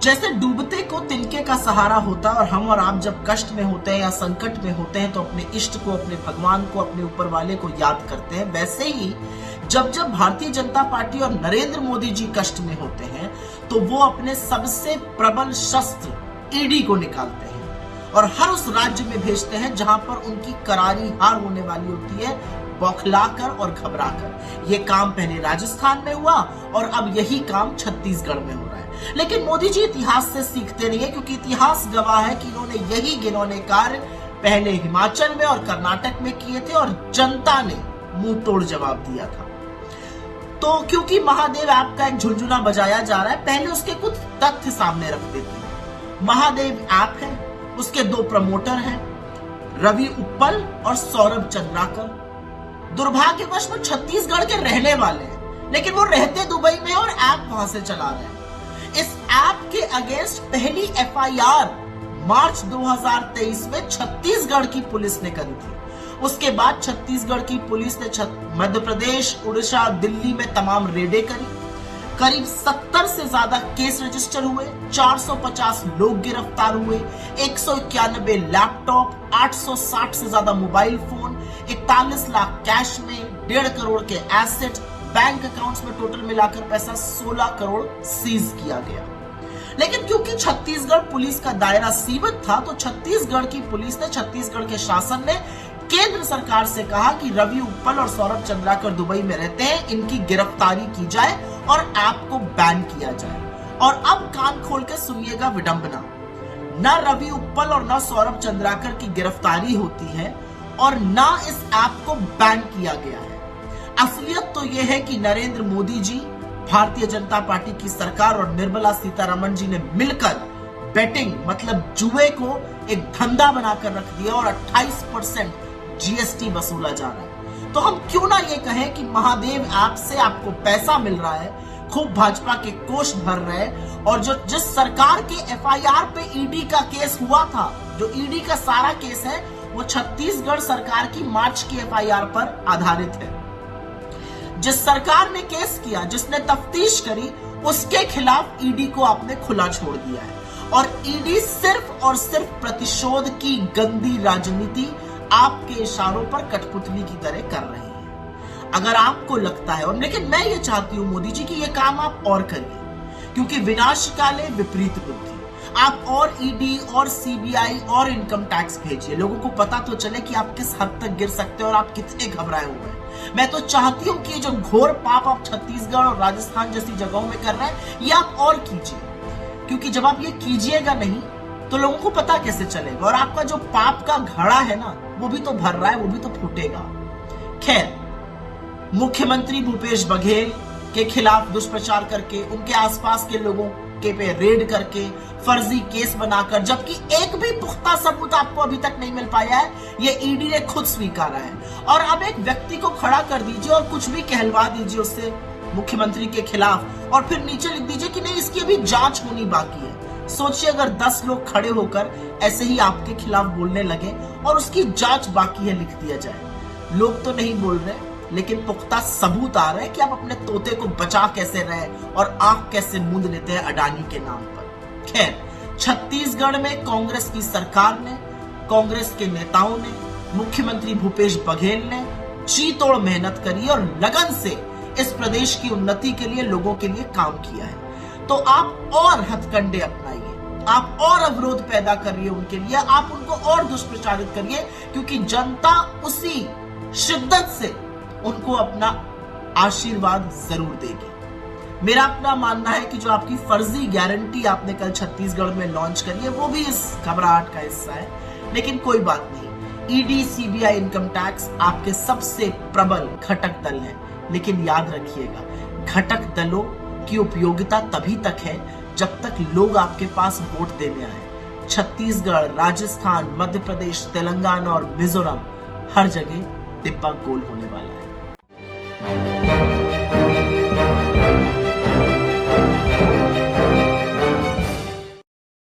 जैसे डूबते को तिनके का सहारा होता है और हम और आप जब कष्ट में होते हैं या संकट में होते हैं तो अपने इष्ट को, अपने भगवान को, अपने ऊपर वाले को याद करते हैं, वैसे ही जब जब भारतीय जनता पार्टी और नरेंद्र मोदी जी कष्ट में होते हैं तो वो अपने सबसे प्रबल शस्त्र ईडी को निकालते हैं और हर उस राज्य में भेजते हैं जहां पर उनकी करारी हार होने वाली होती है, बौखलाकर और घबराकर। ये काम पहले राजस्थान में हुआ और अब यही काम छत्तीसगढ़ में हो रहा है। लेकिन मोदी जी इतिहास से सीखते नहीं है, क्योंकि इतिहास गवाह है कि इन्होंने यही घिनौने कार्य पहले हिमाचल में और कर्नाटक में किए थे और जनता ने मुंह तोड़ जवाब दिया था। तो क्योंकि महादेव ऐप का एक झुनझुना बजाया जा रहा है, पहले उसके कुछ तथ्य सामने रख देते हैं। महादेव ऐप है, उसके दो प्रमोटर हैं, रवि उप्पल और सौरभ चंद्राकर। दुर्भाग्यवश वो छत्तीसगढ़ के रहने वाले हैं, लेकिन वो रहते दुबई में और ऐप वहां से चला रहे हैं। इस ऐप के अगेंस्ट पहली एफआईआर मार्च 2023 में छत्तीसगढ़ की पुलिस ने करी थी। उसके बाद छत्तीसगढ़ की पुलिस ने मध्य प्रदेश, उड़ीसा, दिल्ली में तमाम रेडें करी। करीब 70 से ज्यादा केस रजिस्टर हुए, 450 लोग गिरफ्तार हुए, 191 लैपटॉप, 860 से ज्यादा मोबाइल फोन, 41 लाख कैश में, 1.5 करोड़ के एसेट, बैंक अकाउंट्स में टोटल मिलाकर पैसा 16 करोड़ सीज किया गया। लेकिन क्योंकि छत्तीसगढ़ पुलिस का दायरा सीमित था तो छत्तीसगढ़ की पुलिस ने, छत्तीसगढ़ के शासन ने केंद्र सरकार से कहा कि रवि उप्पल और सौरभ चंद्राकर दुबई में रहते हैं, इनकी गिरफ्तारी की जाए और ऐप को बैन किया जाए। और अब कान खोल के सुनिएगा विडंबना, न रवि उप्पल और न सौरभ चंद्राकर की गिरफ्तारी होती है और न इस ऐप को बैन किया गया है। असलियत तो यह है कि नरेंद्र मोदी जी, भारतीय जनता पार्टी की सरकार और निर्मला सीतारमण जी ने मिलकर बेटिंग मतलब जुए को एक धंधा बनाकर रख दिया और 28% जीएसटी वसूला जा रहा है। तो हम क्यों ना ये कहें कि महादेव ऐप से आपको पैसा मिल रहा है, खूब भाजपा के कोष भर रहे हैं, और जो जिस सरकार के एफआईआर पे ईडी का केस हुआ था, जो ईडी का सारा केस है वो छत्तीसगढ़ सरकार की मार्च की एफआईआर पर आधारित है। जिस सरकार ने केस किया, जिसने तफ्तीश करी, उसके खिलाफ ईडी को आपने खुला छोड़ दिया है और ईडी सिर्फ और सिर्फ प्रतिशोध की गंदी राजनीति आपके इशारों पर कठपुतली की तरह कर रही है। अगर आपको लगता है, और लेकिन मैं ये चाहती हूं मोदी जी कि ये काम आप और करिए, क्योंकि विनाश काले विपरीत बुद्धि। आप और ईडी और सीबीआई और इनकम टैक्स भेजिए, लोगों को पता तो चले कि आप किस हद तक गिर सकते हैं और आप कितने घबराए हुए हैं। मैं तो चाहती हूं कि ये जो घोर पाप आप छत्तीसगढ़ और राजस्थान जैसी जगहों में कर रहे हैं, ये आप और कीजिए, क्योंकि जब आप ये कीजिएगा नहीं तो लोगों को पता कैसे चलेगा, और आपका जो पाप का घड़ा है ना, वो भी तो भर रहा है, वो भी तो फूटेगा। खैर, मुख्यमंत्री भूपेश बघेल के खिलाफ दुष्प्रचार करके, उनके आसपास के लोगों के पे रेड करके, फर्जी केस बनाकर, जबकि एक भी पुख्ता सबूत आपको अभी तक नहीं मिल पाया है, ये ईडी ने खुद स्वीकारा है। और अब एक व्यक्ति को खड़ा कर दीजिए और कुछ भी कहलवा दीजिए उससे मुख्यमंत्री के खिलाफ, और फिर नीचे लिख दीजिए कि नहीं, इसकी अभी जांच होनी बाकी है। सोचिए अगर 10 लोग खड़े होकर ऐसे ही आपके खिलाफ बोलने लगे और उसकी जांच बाकी है लिख दिया जाए। लोग तो नहीं बोल रहे, लेकिन पुख्ता सबूत आ रहे हैं कि आप अपने तोते को बचा कैसे रहे और आंख कैसे मूंद लेते हैं अडानी के नाम पर। खैर, छत्तीसगढ़ में कांग्रेस की सरकार ने, कांग्रेस के नेताओं ने, मुख्यमंत्री भूपेश बघेल ने जी तोड़ मेहनत करी और लगन से इस प्रदेश की उन्नति के लिए, लोगों के लिए काम किया है। तो आप और हथकंडे अपनाइए, आप और अवरोध पैदा करिए उनके लिए, आप उनको और दुष्प्रचारित करिए, क्योंकि जनता उसी शिद्दत से उनको अपना आशीर्वाद जरूर देगी। मेरा अपना मानना है कि जो आपकी फर्जी गारंटी आपने कल छत्तीसगढ़ में लॉन्च करी है, वो भी इस घबराहट का हिस्सा है, लेकिन कोई बात नहीं। ईडी, सीबीआई, इनकम टैक्स आपके सबसे प्रबल घटक दल हैं, लेकिन याद रखिएगा, घटक दलों की उपयोगिता तभी तक है जब तक लोग आपके पास वोट देने आए। छत्तीसगढ़, राजस्थान, मध्य प्रदेश, तेलंगाना और मिजोरम, हर जगह डिब्बा गोल होने वाला है।